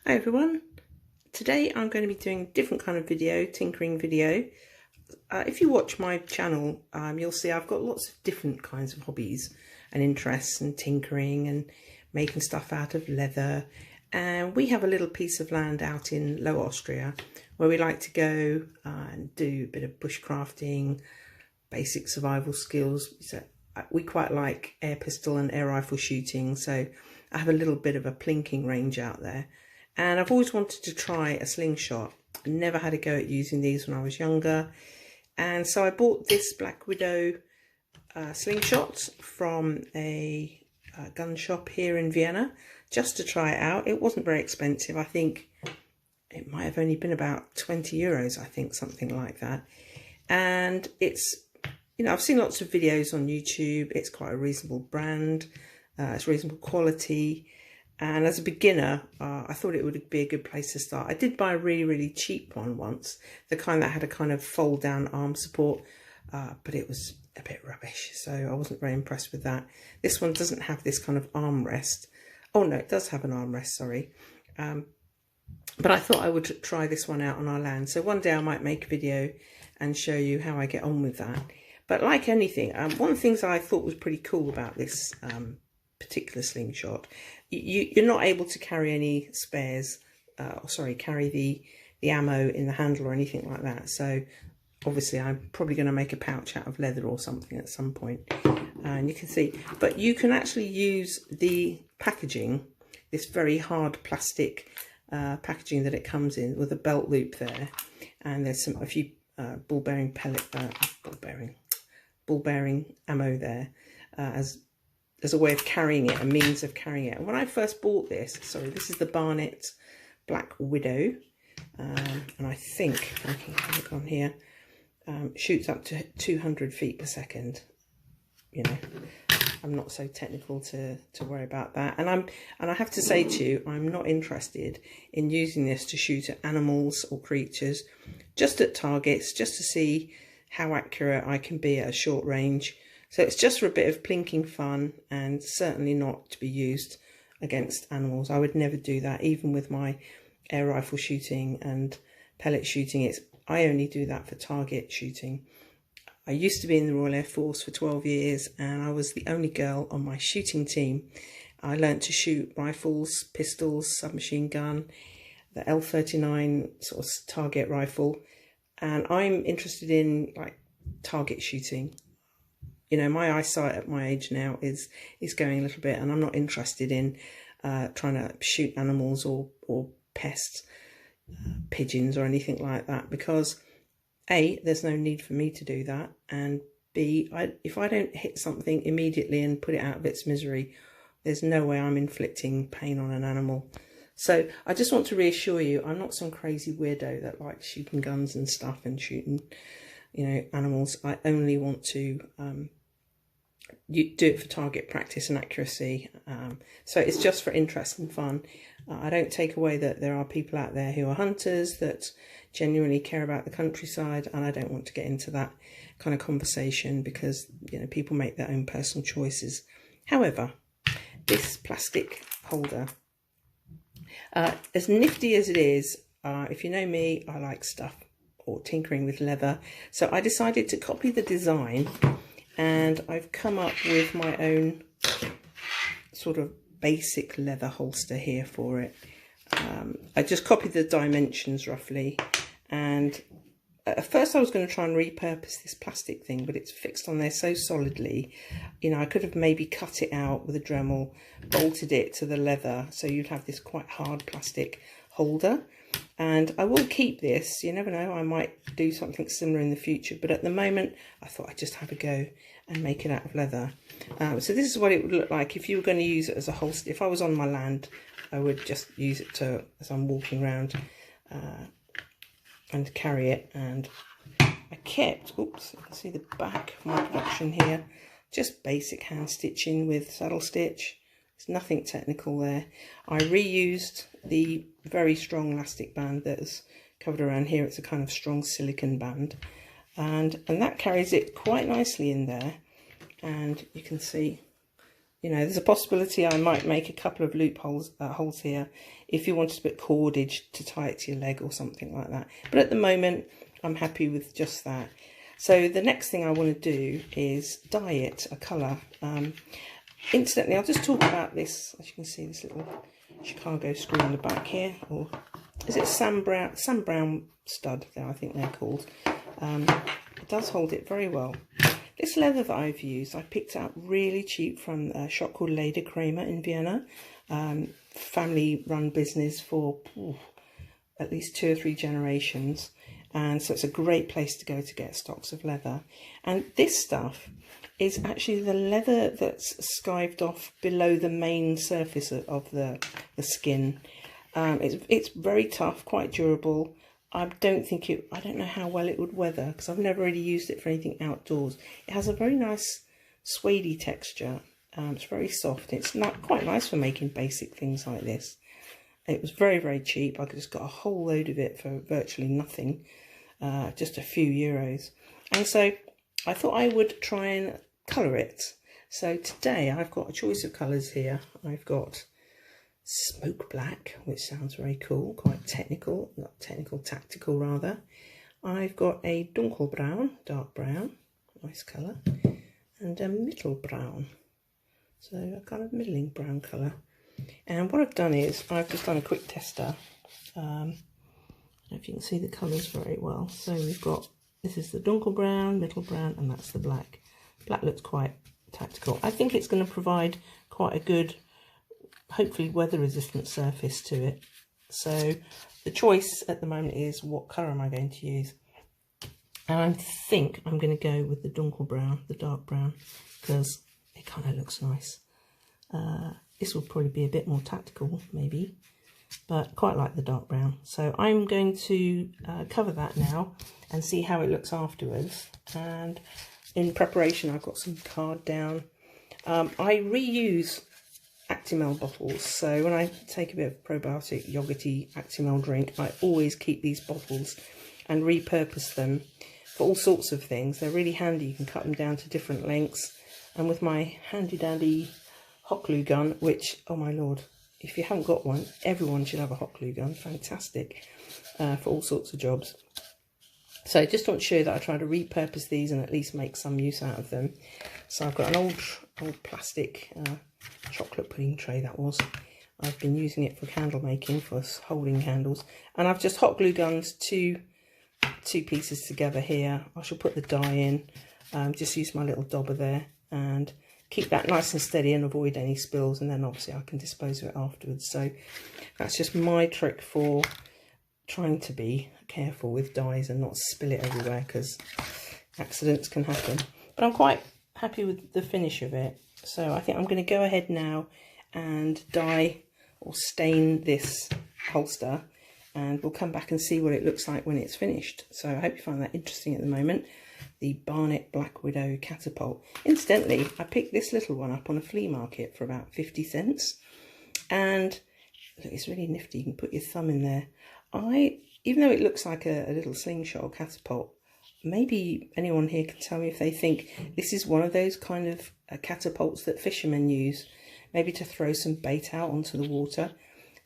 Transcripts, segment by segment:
Hi everyone, today I'm going to be doing a different kind of video, tinkering video. If you watch my channel, you'll see I've got lots of different kinds of hobbies and interests and tinkering and making stuff out of leather. And we have a little piece of land out in Lower Austria where we like to go and do a bit of bushcrafting, basic survival skills. So we quite like air pistol and air rifle shooting, so I have a little bit of a plinking range out there. And I've always wanted to try a slingshot. I never had a go at using these when I was younger. And so I bought this Black Widow Slingshot from a gun shop here in Vienna just to try it out. It wasn't very expensive. I think it might have only been about 20 euros, I think, something like that. And it's, you know, I've seen lots of videos on YouTube. It's quite a reasonable brand. It's reasonable quality. And as a beginner, I thought it would be a good place to start. I did buy a really cheap one once, the kind that had a kind of fold down arm support, but it was a bit rubbish, so I wasn't very impressed with that. This one doesn't have this kind of armrest. Oh no, it does have an armrest, sorry. But I thought I would try this one out on our land. So one day I might make a video and show you how I get on with that. But like anything, one of the things I thought was pretty cool about this particular slingshot, you're not able to carry any spares, carry the ammo in the handle or anything like that. So obviously I'm probably going to make a pouch out of leather or something at some point, and you can see, but you can actually use the packaging, this very hard plastic packaging that it comes in with a belt loop there, and there's a few ball bearing ammo there as a way of carrying it, a means of carrying it. And when I first bought this, sorry, this is the Barnett Black Widow, and I think, I can look on here, shoots up to 200 feet per second. You know, I'm not so technical to worry about that. And I have to say to you, I'm not interested in using this to shoot at animals or creatures, just at targets, just to see how accurate I can be at a short range. So it's just for a bit of plinking fun, and certainly not to be used against animals. I would never do that, even with my air rifle shooting and pellet shooting. I only do that for target shooting. I used to be in the Royal Air Force for 12 years, and I was the only girl on my shooting team. I learnt to shoot rifles, pistols, submachine gun, the L39 sort of target rifle, and I'm interested in like target shooting. You know, my eyesight at my age now is going a little bit, and I'm not interested in trying to shoot animals or pests, pigeons or anything like that, because A, there's no need for me to do that, and B, if I don't hit something immediately and put it out of its misery, there's no way I'm inflicting pain on an animal. So I just want to reassure you, I'm not some crazy weirdo that likes shooting guns and stuff and shooting, you know, animals. I only want to you do it for target practice and accuracy, so it's just for interest and fun. I don't take away that there are people out there who are hunters that genuinely care about the countryside, and I don't want to get into that kind of conversation because, you know, people make their own personal choices. However, this plastic holder, as nifty as it is, if you know me, I like stuff or tinkering with leather, so I decided to copy the design. And I've come up with my own sort of basic leather holster here for it. I just copied the dimensions roughly, and at first I was going to try and repurpose this plastic thing, but it's fixed on there so solidly. You know, I could have maybe cut it out with a Dremel, bolted it to the leather, so you'd have this quite hard plastic holder. And I will keep this, you never know, I might do something similar in the future, but at the moment I thought I'd just have a go and make it out of leather. So this is what it would look like if you were going to use it as a holster. If I was on my land, I would just use it as I'm walking around and carry it. And I kept, oops, you can see the back of my production here, just basic hand stitching with saddle stitch. There's nothing technical there. I reused the very strong elastic band that is covered around here. It's a kind of strong silicone band, and that carries it quite nicely in there. And you can see You know, there's a possibility I might make a couple of loopholes holes here if you wanted to put cordage to tie it to your leg or something like that. But at the moment, I'm happy with just that. So the next thing I want to do is dye it a colour. Incidentally, I'll just talk about this. As you can see, this little Chicago screw on the back here, or is it Sam Brown stud? I think they're called. It does hold it very well. This leather that I've used, I picked up really cheap from a shop called Lederkramer in Vienna. Family-run business for at least 2 or 3 generations. And so it's a great place to go to get stocks of leather. And this stuff is actually the leather that's skived off below the main surface of the skin. It's very tough, quite durable. I don't know how well it would weather because I've never really used it for anything outdoors. It has a very nice suede texture. It's very soft. It's quite nice for making basic things like this. It was very, very cheap. I just got a whole load of it for virtually nothing, just a few euros. And so I thought I would try and colour it. So today I've got a choice of colours here. I've got smoke black, which sounds very cool, quite technical, not technical, tactical rather. I've got a dunkelbraun, dark brown, nice colour, and a mittelbraun, so a kind of middling brown colour. And what I've done is I've just done a quick tester. I don't know if you can see the colours very well. So we've got, this is the dunkelbraun, middle brown, and that's the black. Black looks quite tactical. I think it's going to provide quite a good, hopefully weather resistant surface to it. So the choice at the moment is what colour am I going to use? And I think I'm going to go with the dunkelbraun, the dark brown, because it kind of looks nice. This will probably be a bit more tactical maybe, but quite like the dark brown. So I'm going to cover that now and see how it looks afterwards. And in preparation I've got some card down. I reuse Actimel bottles, so when I take a bit of probiotic yogurty Actimel drink, I always keep these bottles and repurpose them for all sorts of things. They're really handy. You can cut them down to different lengths, and with my handy dandy hot glue gun, which, oh my lord, if you haven't got one, everyone should have a hot glue gun. Fantastic for all sorts of jobs. So I just want to show you that I try to repurpose these and at least make some use out of them. So I've got an old plastic chocolate pudding tray, that was. I've been using it for candle making, for holding candles, and I've just hot glue gunned two pieces together here. I shall put the dye in, just use my little dobber there and keep that nice and steady and avoid any spills, and then obviously I can dispose of it afterwards. So that's just my trick for trying to be careful with dyes and not spill it everywhere, because accidents can happen. But I'm quite happy with the finish of it. So I think I'm going to go ahead now and dye or stain this holster, and we'll come back and see what it looks like when it's finished. So I hope you find that interesting at the moment. The Barnett Black Widow catapult. Incidentally, I picked this little one up on a flea market for about 50 cents. And look, it's really nifty. You can put your thumb in there. Even though it looks like a little slingshot or catapult, maybe anyone here can tell me if they think this is one of those kind of catapults that fishermen use, maybe to throw some bait out onto the water.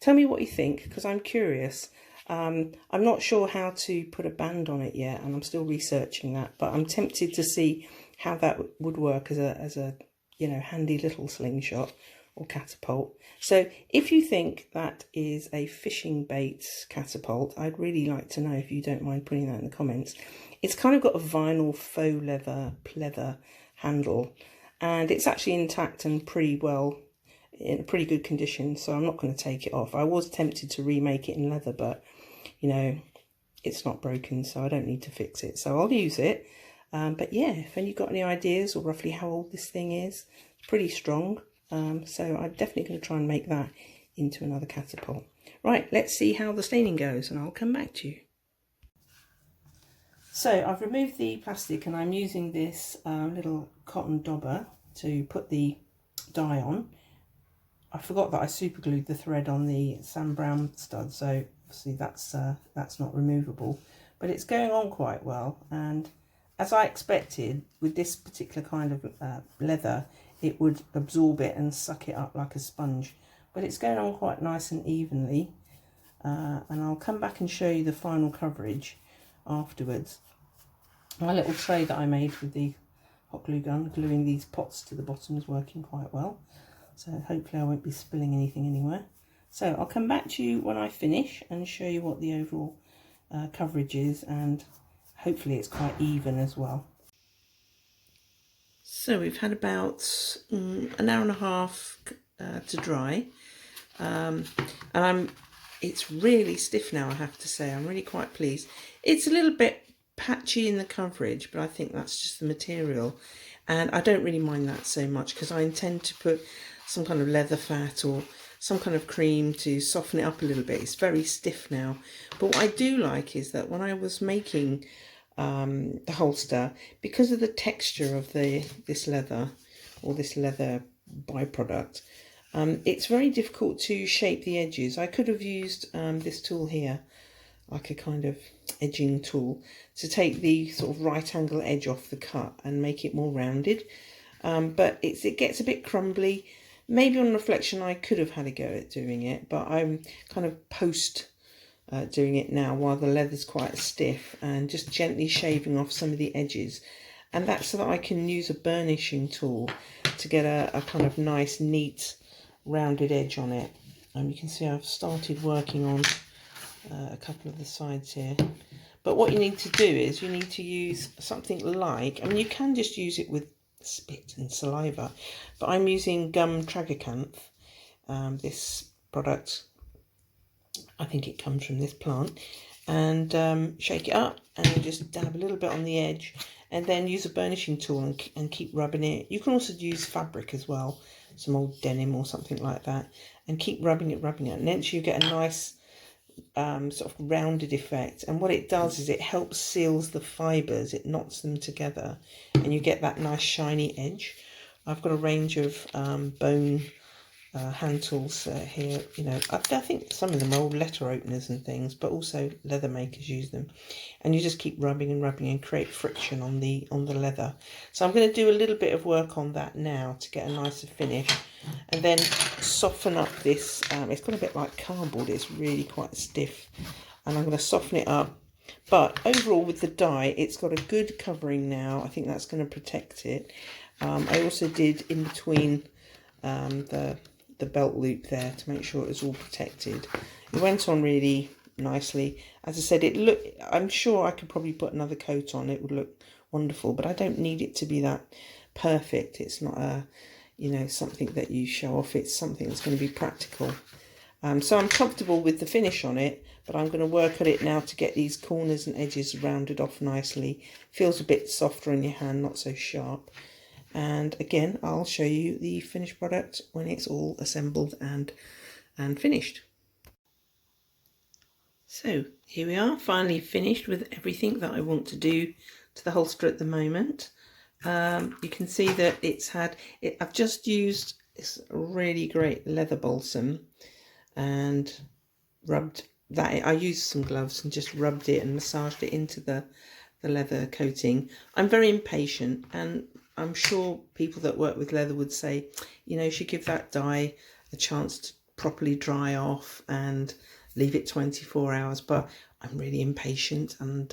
Tell me what you think, because I'm curious. I'm not sure how to put a band on it yet, and I'm still researching that, but I'm tempted to see how that would work as a you know, handy little slingshot or catapult. So if you think that is a fishing bait catapult, I'd really like to know, if you don't mind putting that in the comments. It's kind of got a vinyl faux leather handle, and it's actually intact and pretty well, in a pretty good condition, so I'm not going to take it off. I was tempted to remake it in leather, but you know, it's not broken, so I don't need to fix it, so I'll use it. But yeah, if you've got any ideas or roughly how old this thing is, it's pretty strong. So I'm definitely going to try and make that into another catapult. Right, let's see how the staining goes, and I'll come back to you. So I've removed the plastic, and I'm using this little cotton dobber to put the dye on. I forgot that I super glued the thread on the Sam Brown stud, so obviously that's not removable, but it's going on quite well. And as I expected, with this particular kind of leather, it would absorb it and suck it up like a sponge. But it's going on quite nice and evenly. And I'll come back and show you the final coverage afterwards. My little tray that I made with the hot glue gun, gluing these pots to the bottom, is working quite well. So hopefully I won't be spilling anything anywhere. So I'll come back to you when I finish and show you what the overall coverage is, and hopefully it's quite even as well. So we've had about an hour and a half to dry, and it's really stiff now, I have to say. I'm really quite pleased. It's a little bit patchy in the coverage, but I think that's just the material, and I don't really mind that so much because I intend to put some kind of leather fat or some kind of cream to soften it up a little bit. It's very stiff now, but what I do like is that when I was making the holster, because of the texture of this leather or this leather byproduct, it's very difficult to shape the edges. I could have used this tool here, like a kind of edging tool, to take the sort of right angle edge off the cut and make it more rounded, but it gets a bit crumbly. Maybe on reflection I could have had a go at doing it, but I'm kind of post doing it now while the leather's quite stiff, and just gently shaving off some of the edges, and that's so that I can use a burnishing tool to get a kind of nice neat rounded edge on it. And you can see I've started working on a couple of the sides here, but what you need to do is you need to use something like, I mean, you can just use it with spit and saliva, but I'm using gum tragacanth. This product, I think it comes from this plant, and shake it up and just dab a little bit on the edge, and then use a burnishing tool and keep rubbing it. You can also use fabric as well, some old denim or something like that, and keep rubbing it, and then you get a nice sort of rounded effect. And what it does is it helps seals the fibres, it knots them together, and you get that nice shiny edge. I've got a range of bone hand tools here. You know, I think some of them are old letter openers and things, but also leather makers use them, and you just keep rubbing and create friction on the leather. So I'm going to do a little bit of work on that now to get a nicer finish, and then soften up this. It's got a bit like cardboard, it's really quite stiff, and I'm going to soften it up. But overall with the dye, it's got a good covering now. I think that's going to protect it. I also did in between the belt loop there to make sure it was all protected. It went on really nicely. As I said, I'm sure I could probably put another coat on. It would look wonderful, but I don't need it to be that perfect. It's not something that you show off. It's something that's going to be practical. So I'm comfortable with the finish on it, but I'm going to work at it now to get these corners and edges rounded off nicely. Feels a bit softer in your hand, not so sharp. And again, I'll show you the finished product when it's all assembled and finished. So here we are, finally finished with everything that I want to do to the holster at the moment. You can see that I've just used this really great leather balsam and rubbed that. I used some gloves and just rubbed it and massaged it into the leather coating. I'm very impatient, and I'm sure people that work with leather would say, you should give that dye a chance to properly dry off and leave it 24 hours. But I'm really impatient, and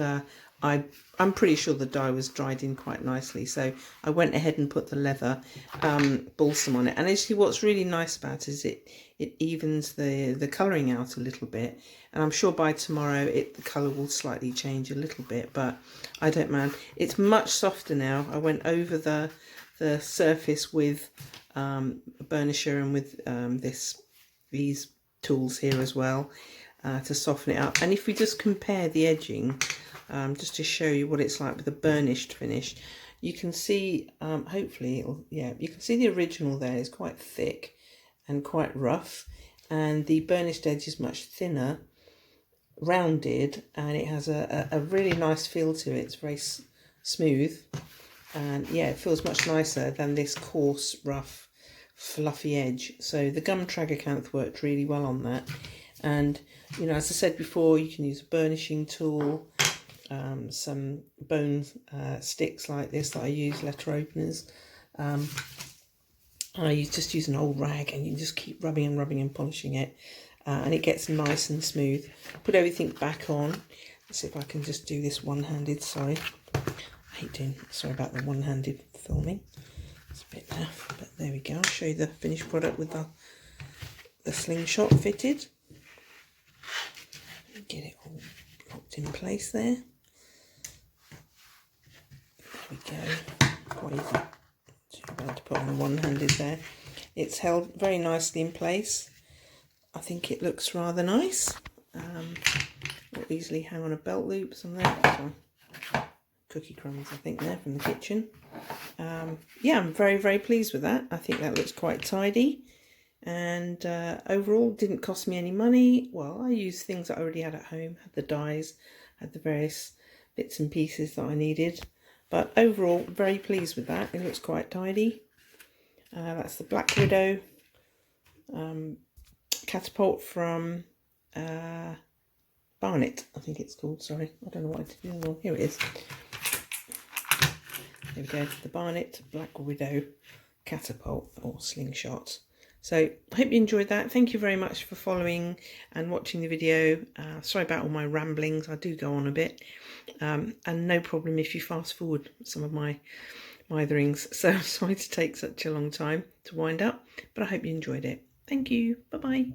I'm pretty sure the dye was dried in quite nicely. So I went ahead and put the leather balsam on it. And actually what's really nice about it is it evens the colouring out a little bit. And I'm sure by tomorrow the colour will slightly change a little bit, but I don't mind. It's much softer now. I went over the surface with a burnisher and with these tools here as well to soften it up. And if we just compare the edging, just to show you what it's like with a burnished finish, you can see, hopefully, you can see the original there is quite thick and quite rough, and the burnished edge is much thinner, rounded, and it has a really nice feel to it. It's very smooth, and it feels much nicer than this coarse, rough, fluffy edge. So the gum tragacanth worked really well on that. And as I said before, you can use a burnishing tool, some bone sticks like this that I use, letter openers, I just use an old rag, and you just keep rubbing and polishing it, and it gets nice and smooth. Put everything back on. Let's see if I can just do this one-handed. Sorry, I hate doing. Sorry about the one-handed filming. It's a bit naff, but there we go. I'll show you the finished product with the slingshot fitted. Get it all locked in place there. There we go. Quite easy. Too bad to put on the one-handed there. It's held very nicely in place. I think it looks rather nice. Will easily hang on a belt loop somewhere. So, cookie crumbs, I think, there from the kitchen. Yeah, I'm very, very pleased with that. I think that looks quite tidy. And overall, didn't cost me any money. Well, I used things that I already had at home. Had the dies, had the various bits and pieces that I needed. But overall, very pleased with that. It looks quite tidy. That's the Black Widow catapult from Barnett, I think it's called. Sorry, I don't know what I did wrong. Here it is. There we go. The Barnett Black Widow catapult or slingshot. So I hope you enjoyed that. Thank you very much for following and watching the video. Sorry about all my ramblings. I do go on a bit. And no problem if you fast forward some of my mitherings. So sorry to take such a long time to wind up, but I hope you enjoyed it. Thank you. Bye-bye.